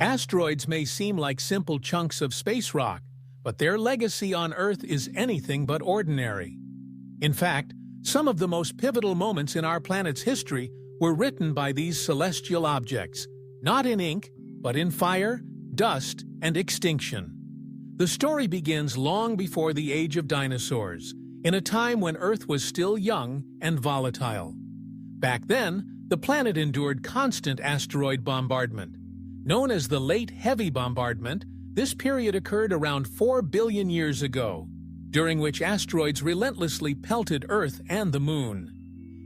Asteroids may seem like simple chunks of space rock, but their legacy on Earth is anything but ordinary. In fact, some of the most pivotal moments in our planet's history were written by these celestial objects, not in ink, but in fire, dust, and extinction. The story begins long before the age of dinosaurs, in a time when Earth was still young and volatile. Back then, the planet endured constant asteroid bombardment. Known as the Late Heavy Bombardment, this period occurred around 4 billion years ago, during which asteroids relentlessly pelted Earth and the Moon.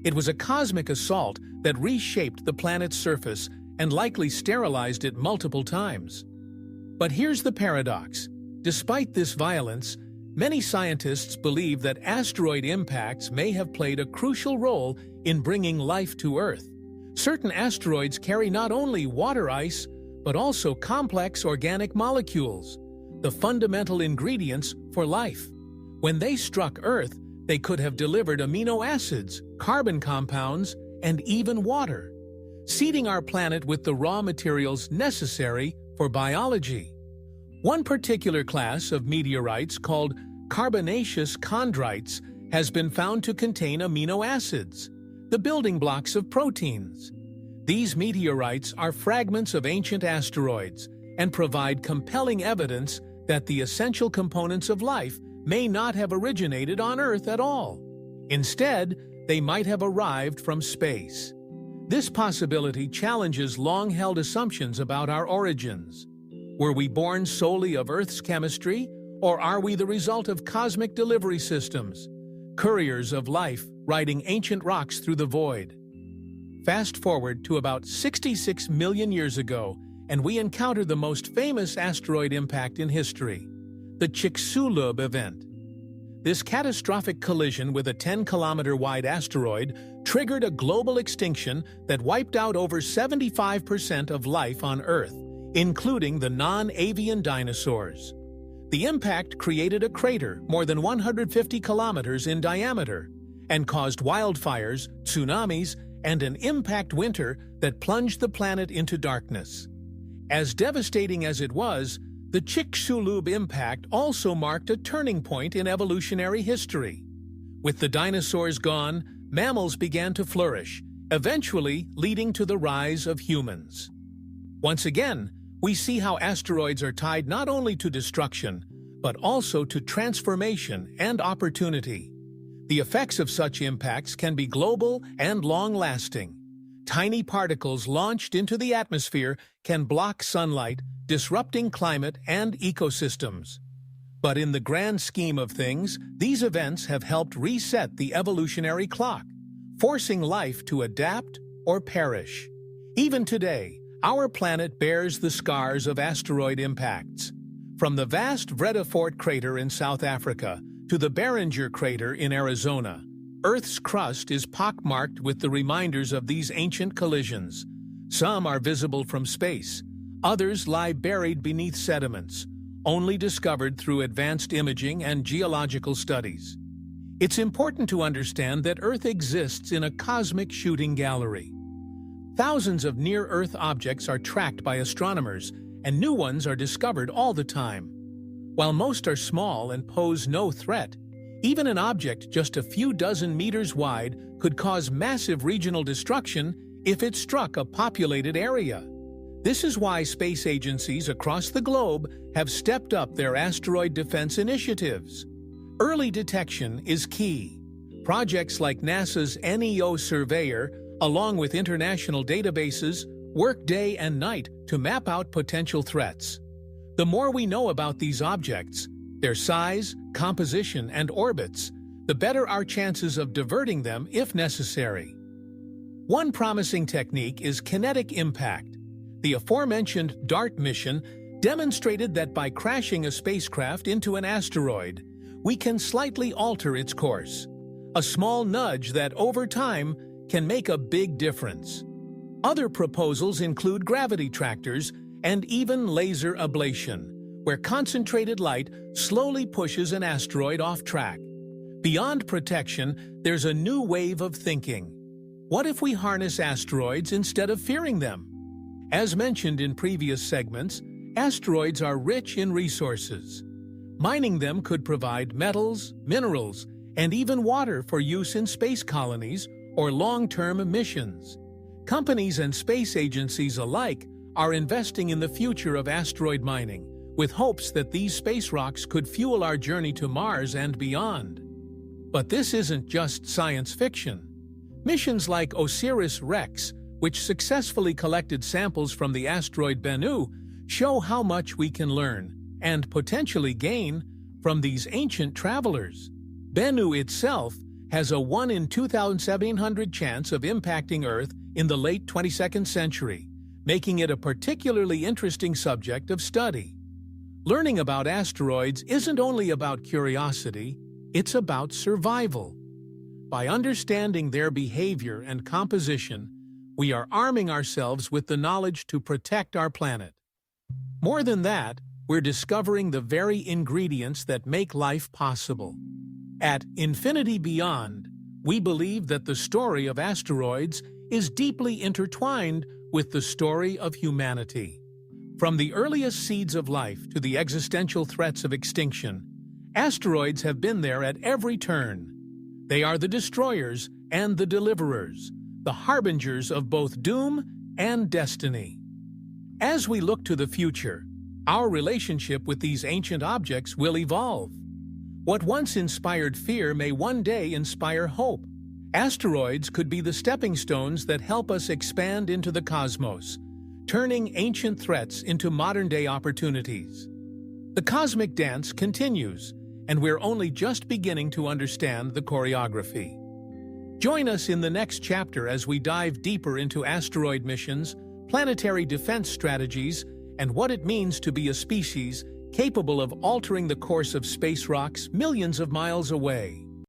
It was a cosmic assault that reshaped the planet's surface and likely sterilized it multiple times. But here's the paradox. Despite this violence, many scientists believe that asteroid impacts may have played a crucial role in bringing life to Earth. Certain asteroids carry not only water ice, but also complex organic molecules, the fundamental ingredients for life. When they struck Earth, they could have delivered amino acids, carbon compounds, and even water, seeding our planet with the raw materials necessary for biology. One particular class of meteorites, called carbonaceous chondrites, has been found to contain amino acids, the building blocks of proteins. These meteorites are fragments of ancient asteroids and provide compelling evidence that the essential components of life may not have originated on Earth at all. Instead, they might have arrived from space. This possibility challenges long-held assumptions about our origins. Were we born solely of Earth's chemistry, or are we the result of cosmic delivery systems, couriers of life riding ancient rocks through the void? Fast forward to about 66 million years ago, and we encounter the most famous asteroid impact in history, the Chicxulub event. This catastrophic collision with a 10-kilometer-wide asteroid triggered a global extinction that wiped out over 75% of life on Earth, including the non-avian dinosaurs. The impact created a crater more than 150 kilometers in diameter and caused wildfires, tsunamis, and an impact winter that plunged the planet into darkness. As devastating as it was, the Chicxulub impact also marked a turning point in evolutionary history. With the dinosaurs gone, mammals began to flourish, eventually leading to the rise of humans. Once again, we see how asteroids are tied not only to destruction, but also to transformation and opportunity. The effects of such impacts can be global and long-lasting. Tiny particles launched into the atmosphere can block sunlight, disrupting climate and ecosystems. But in the grand scheme of things, these events have helped reset the evolutionary clock, forcing life to adapt or perish. Even today, our planet bears the scars of asteroid impacts. From the vast Vredefort crater in South Africa to the Barringer crater in Arizona, Earth's crust is pockmarked with the reminders of these ancient collisions. Some are visible from space, others lie buried beneath sediments, only discovered through advanced imaging and geological studies. It's important to understand that Earth exists in a cosmic shooting gallery. Thousands of near-Earth objects are tracked by astronomers, and new ones are discovered all the time. While most are small and pose no threat, even an object just a few dozen meters wide could cause massive regional destruction if it struck a populated area. This is why space agencies across the globe have stepped up their asteroid defense initiatives. Early detection is key. Projects like NASA's NEO Surveyor, along with international databases, work day and night to map out potential threats. The more we know about these objects, their size, composition, and orbits, the better our chances of diverting them if necessary. One promising technique is kinetic impact. The aforementioned DART mission demonstrated that by crashing a spacecraft into an asteroid, we can slightly alter its course. A small nudge that, over time, can make a big difference. Other proposals include gravity tractors and even laser ablation, where concentrated light slowly pushes an asteroid off track. Beyond protection, there's a new wave of thinking. What if we harness asteroids instead of fearing them? As mentioned in previous segments, asteroids are rich in resources. Mining them could provide metals, minerals, and even water for use in space colonies or long-term missions. Companies and space agencies alike are investing in the future of asteroid mining, with hopes that these space rocks could fuel our journey to Mars and beyond. But this isn't just science fiction. Missions like OSIRIS-REx, which successfully collected samples from the asteroid Bennu, show how much we can learn, and potentially gain, from these ancient travelers. Bennu itself has a 1 in 2,700 chance of impacting Earth in the late 22nd century, making it a particularly interesting subject of study. Learning about asteroids isn't only about curiosity, it's about survival. By understanding their behavior and composition, we are arming ourselves with the knowledge to protect our planet. More than that, we're discovering the very ingredients that make life possible. At Infinity Beyond, we believe that the story of asteroids is deeply intertwined with the story of humanity. From the earliest seeds of life to the existential threats of extinction, asteroids have been there at every turn. They are the destroyers and the deliverers, the harbingers of both doom and destiny. As we look to the future, our relationship with these ancient objects will evolve. What once inspired fear may one day inspire hope. Asteroids could be the stepping stones that help us expand into the cosmos, turning ancient threats into modern-day opportunities. The cosmic dance continues, and we're only just beginning to understand the choreography. Join us in the next chapter as we dive deeper into asteroid missions, planetary defense strategies, and what it means to be a species capable of altering the course of space rocks millions of miles away.